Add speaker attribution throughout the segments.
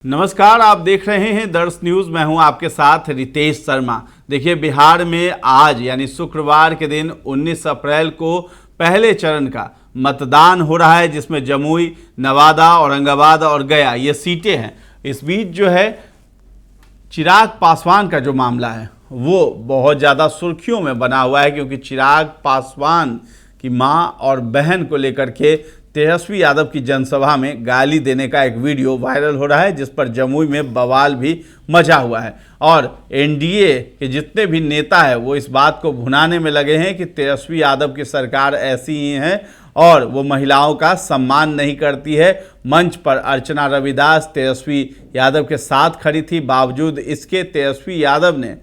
Speaker 1: नमस्कार, आप देख रहे हैं दर्श न्यूज। मैं हूं आपके साथ रितेश शर्मा। देखिए, बिहार में आज यानी शुक्रवार के दिन 19 अप्रैल को पहले चरण का मतदान हो रहा है, जिसमें जमुई, नवादा, औरंगाबाद और गया ये सीटें हैं। इस बीच जो है चिराग पासवान का जो मामला है वो बहुत ज़्यादा सुर्खियों में बना हुआ है, क्योंकि चिराग पासवान की मां और बहन को लेकर के तेजस्वी यादव की जनसभा में गाली देने का एक वीडियो वायरल हो रहा है, जिस पर जमुई में बवाल भी मचा हुआ है। और एनडीए के जितने भी नेता हैं वो इस बात को भुनाने में लगे हैं कि तेजस्वी यादव की सरकार ऐसी ही है और वो महिलाओं का सम्मान नहीं करती है। मंच पर अर्चना रविदास तेजस्वी यादव के साथ खड़ी थी, बावजूद इसके तेजस्वी यादव ने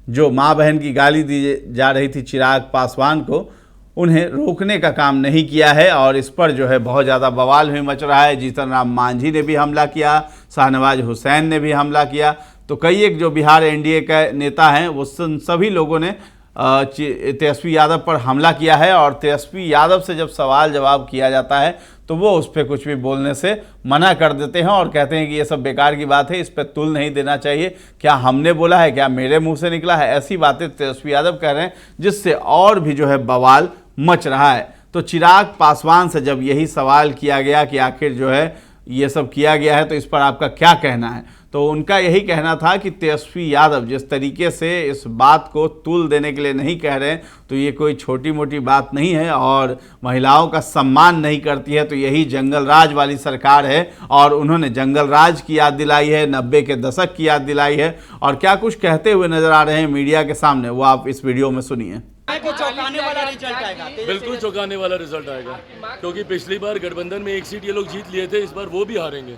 Speaker 1: जो माँ बहन की गाली दी जा रही थी चिराग पासवान को, उन्हें रोकने का काम नहीं किया है। और इस पर जो है बहुत ज़्यादा बवाल भी मच रहा है। जीतन राम मांझी ने भी हमला किया, शाहनवाज हुसैन ने भी हमला किया। तो कई एक जो बिहार एनडीए के नेता हैं वो सभी लोगों ने तेजस्वी यादव पर हमला किया है। और तेजस्वी यादव से जब सवाल जवाब किया जाता है तो वो उस पर कुछ भी बोलने से मना कर देते हैं और कहते हैं कि ये सब बेकार की बात है, इस पर तुल नहीं देना चाहिए। क्या हमने बोला है, क्या मेरे मुंह से निकला है? ऐसी बातें तेजस्वी यादव कह रहे हैं, जिससे और भी जो है बवाल मच रहा है। तो चिराग पासवान से जब यही सवाल किया गया कि आखिर जो है ये सब किया गया है तो इस पर आपका क्या कहना है, तो उनका यही कहना था कि तेजस्वी यादव जिस तरीके से इस बात को तुल देने के लिए नहीं कह रहे हैं, तो ये कोई छोटी मोटी बात नहीं है और महिलाओं का सम्मान नहीं करती है। तो यही जंगल राज वाली सरकार है और उन्होंने जंगल राज की याद दिलाई है, 90 के दशक की याद दिलाई है। और क्या कुछ कहते हुए नजर आ रहे हैं मीडिया के सामने, वो आप इस वीडियो में सुनिए।
Speaker 2: चौंकाने वाला रिजल्ट आएगा,
Speaker 3: बिल्कुल चौंकाने वाला रिजल्ट आएगा, क्योंकि पिछली बार गठबंधन में एक सीट ये लोग जीत लिए थे, इस बार वो भी हारेंगे।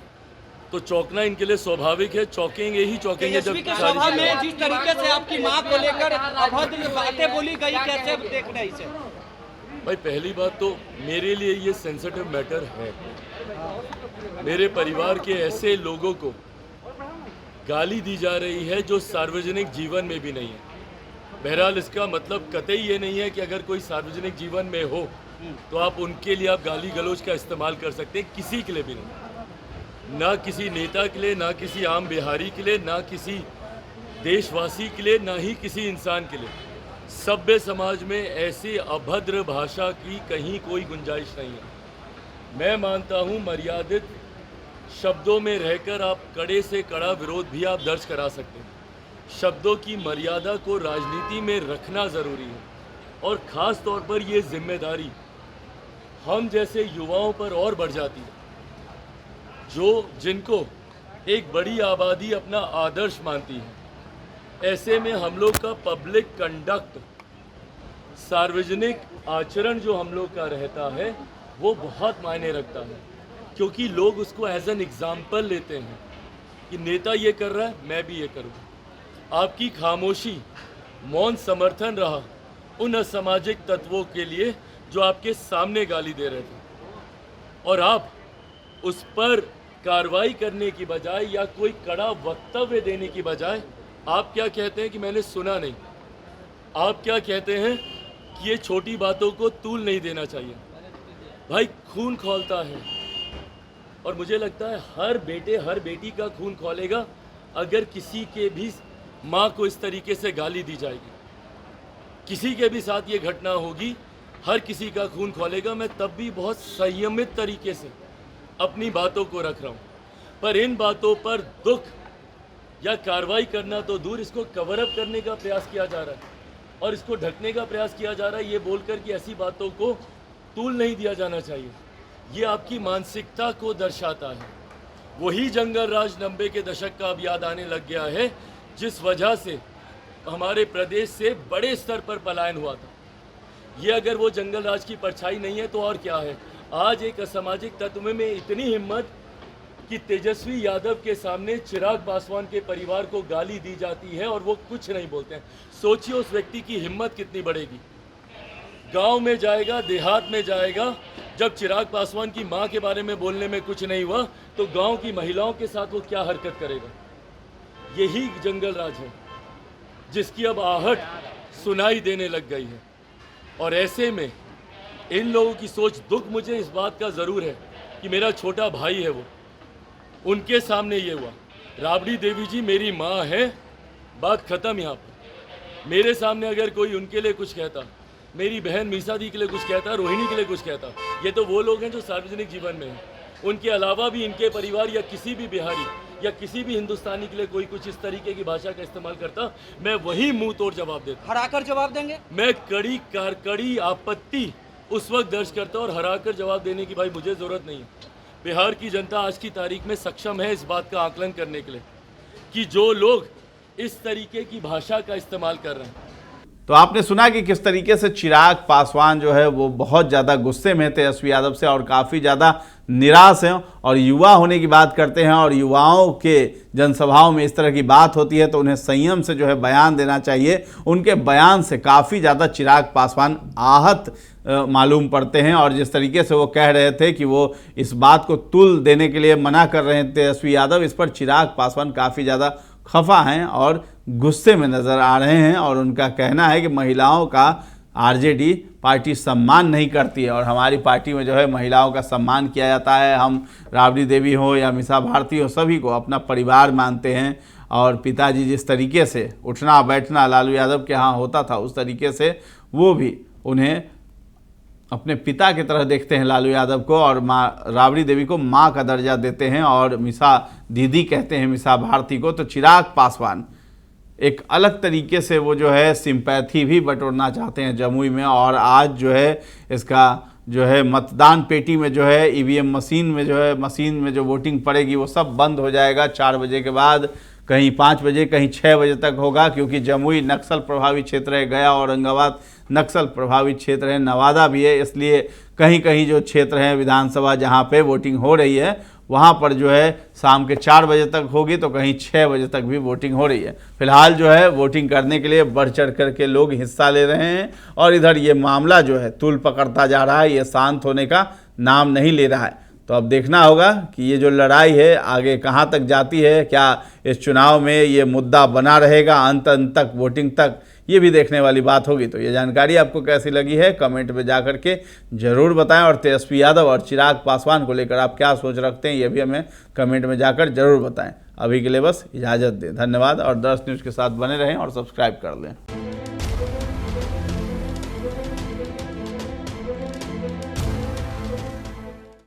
Speaker 3: तो चौंकना इनके लिए स्वाभाविक है, चौंकेंगे ही चौंकेंगे। जब
Speaker 2: सभा में जिस तरीके से आपकी मां को लेकर अभद्र बातें बोली गई, कैसे देख रहे इसे?
Speaker 3: भाई, पहली बात तो मेरे लिए ये सेंसिटिव मैटर है। मेरे परिवार के ऐसे लोगों को गाली दी जा रही है जो सार्वजनिक जीवन में भी नहीं है। बहरहाल इसका मतलब कतई ये नहीं है कि अगर कोई सार्वजनिक जीवन में हो तो आप उनके लिए आप गाली गलौज का इस्तेमाल कर सकते हैं, किसी के लिए भी नहीं। ना किसी नेता के लिए, ना किसी आम बिहारी के लिए, ना किसी देशवासी के लिए, ना ही किसी इंसान के लिए। सभ्य समाज में ऐसी अभद्र भाषा की कहीं कोई गुंजाइश नहीं है। मैं मानता हूँ मर्यादित शब्दों में रहकर आप कड़े से कड़ा विरोध भी आप दर्ज करा सकते हैं। शब्दों की मर्यादा को राजनीति में रखना ज़रूरी है और ख़ास तौर पर ये जिम्मेदारी हम जैसे युवाओं पर और बढ़ जाती है, जिनको एक बड़ी आबादी अपना आदर्श मानती है। ऐसे में हम लोग का पब्लिक कंडक्ट, सार्वजनिक आचरण जो हम लोग का रहता है वो बहुत मायने रखता है, क्योंकि लोग उसको एज एन एग्जाम्पल लेते हैं कि नेता ये कर रहा है, मैं भी ये करूँ। आपकी खामोशी, मौन समर्थन रहा उन असामाजिक तत्वों के लिए जो आपके सामने गाली दे रहे थे, और आप उस पर कार्रवाई करने की बजाय या कोई कड़ा वक्तव्य देने की बजाय आप क्या कहते हैं कि मैंने सुना नहीं। आप क्या कहते हैं कि ये छोटी बातों को तूल नहीं देना चाहिए। भाई, खून खौलता है और मुझे लगता है हर बेटे हर बेटी का खून खौलेगा अगर किसी के भी माँ को इस तरीके से गाली दी जाएगी। किसी के भी साथ ये घटना होगी, हर किसी का खून खौलेगा। मैं तब भी बहुत संयमित तरीके से अपनी बातों को रख रहा हूँ, पर इन बातों पर दुख या कार्रवाई करना तो दूर, इसको कवर अप करने का प्रयास किया जा रहा है और इसको ढकने का प्रयास किया जा रहा है, ये बोलकर कि ऐसी बातों को तूल नहीं दिया जाना चाहिए। ये आपकी मानसिकता को दर्शाता है। वही जंगल राज 90 के दशक का अब याद आने लग गया है, जिस वजह से हमारे प्रदेश से बड़े स्तर पर पलायन हुआ था। ये अगर वो जंगल राज की परछाई नहीं है तो और क्या है? आज एक असामाजिक तत्व में इतनी हिम्मत कि तेजस्वी यादव के सामने चिराग पासवान के परिवार को गाली दी जाती है और वो कुछ नहीं बोलते हैं। सोचिए उस व्यक्ति की हिम्मत कितनी बढ़ेगी। गांव में जाएगा, देहात में जाएगा, जब चिराग पासवान की मां के बारे में बोलने में कुछ नहीं हुआ तो गांव की महिलाओं के साथ वो क्या हरकत करेगा? यही जंगल राज है जिसकी अब आहट सुनाई देने लग गई है। और ऐसे में इन लोगों की सोच, दुख मुझे इस बात का ज़रूर है कि मेरा छोटा भाई है वो, उनके सामने ये हुआ। राबड़ी देवी जी मेरी माँ है, बात खत्म। यहाँ पर मेरे सामने अगर कोई उनके लिए कुछ कहता, मेरी बहन मीसा दी के लिए कुछ कहता, रोहिणी के लिए कुछ कहता, ये तो वो लोग हैं जो सार्वजनिक जीवन में हैं। उनके अलावा भी इनके परिवार या किसी भी बिहारी या किसी भी हिंदुस्तानी के लिए कोई कुछ इस तरीके की भाषा का इस्तेमाल करता, मैं वही मुंह तोड़ जवाब देता।
Speaker 2: हराकर जवाब देंगे?
Speaker 3: मैं कड़ी आपत्ति उस वक्त दर्ज करता और हराकर जवाब देने की भाई मुझे ज़रूरत नहीं है। बिहार की जनता आज की तारीख में सक्षम है इस बात का आकलन करने के लिए कि जो लोग इस तरीके की भाषा का इस्तेमाल कर रहे हैं।
Speaker 1: तो आपने सुना कि किस तरीके से चिराग पासवान जो है वो बहुत ज़्यादा गुस्से में तेजस्वी यादव से और काफ़ी ज़्यादा निराश हैं, और युवा होने की बात करते हैं, और युवाओं के जनसभाओं में इस तरह की बात होती है तो उन्हें संयम से जो है बयान देना चाहिए। उनके बयान से काफ़ी ज़्यादा चिराग पासवान आहत मालूम पड़ते हैं, और जिस तरीके से वो कह रहे थे कि वो इस बात को तुल देने के लिए मना कर रहे हैं तेजस्वी यादव, इस पर चिराग पासवान काफ़ी ज़्यादा खफा हैं और गुस्से में नज़र आ रहे हैं। और उनका कहना है कि महिलाओं का आरजेडी पार्टी सम्मान नहीं करती है, और हमारी पार्टी में जो है महिलाओं का सम्मान किया जाता है। हम राबड़ी देवी हो या मीसा भारती हो, सभी को अपना परिवार मानते हैं, और पिताजी जिस तरीके से उठना बैठना लालू यादव के यहाँ होता था उस तरीके से वो भी उन्हें अपने पिता की तरह देखते हैं लालू यादव को, और माँ राबड़ी देवी को माँ का दर्जा देते हैं, और मीसा दीदी कहते हैं मीसा भारती को। तो चिराग पासवान एक अलग तरीके से वो जो है सिंपैथी भी बटोरना चाहते हैं जमुई में, और आज जो है इसका जो है मतदान पेटी में जो है ईवीएम मशीन में जो वोटिंग पड़ेगी वो सब बंद हो जाएगा 4 बजे के बाद, कहीं 5 बजे कहीं 6 बजे तक होगा, क्योंकि जमुई नक्सल प्रभावित क्षेत्र है, गया औरंगाबाद नक्सल प्रभावित क्षेत्र है, नवादा भी है, इसलिए कहीं कहीं जो क्षेत्र हैं विधानसभा जहां पे वोटिंग हो रही है वहां पर जो है शाम के 4 बजे तक होगी, तो कहीं 6 बजे तक भी वोटिंग हो रही है। फिलहाल जो है वोटिंग करने के लिए बढ़ चढ़ कर के लोग हिस्सा ले रहे हैं, और इधर ये मामला जो है तूल पकड़ता जा रहा है, ये शांत होने का नाम नहीं ले रहा है। तो अब देखना होगा कि ये जो लड़ाई है आगे कहाँ तक जाती है, क्या इस चुनाव में ये मुद्दा बना रहेगा अंत तक, वोटिंग तक, ये भी देखने वाली बात होगी। तो ये जानकारी आपको कैसी लगी है कमेंट में जा कर के ज़रूर बताएं, और तेजस्वी यादव और चिराग पासवान को लेकर आप क्या सोच रखते हैं ये भी हमें कमेंट में जाकर ज़रूर बताएं। अभी के लिए बस इजाज़त दें, धन्यवाद, और 10 न्यूज़ के साथ बने रहें और सब्सक्राइब कर लें।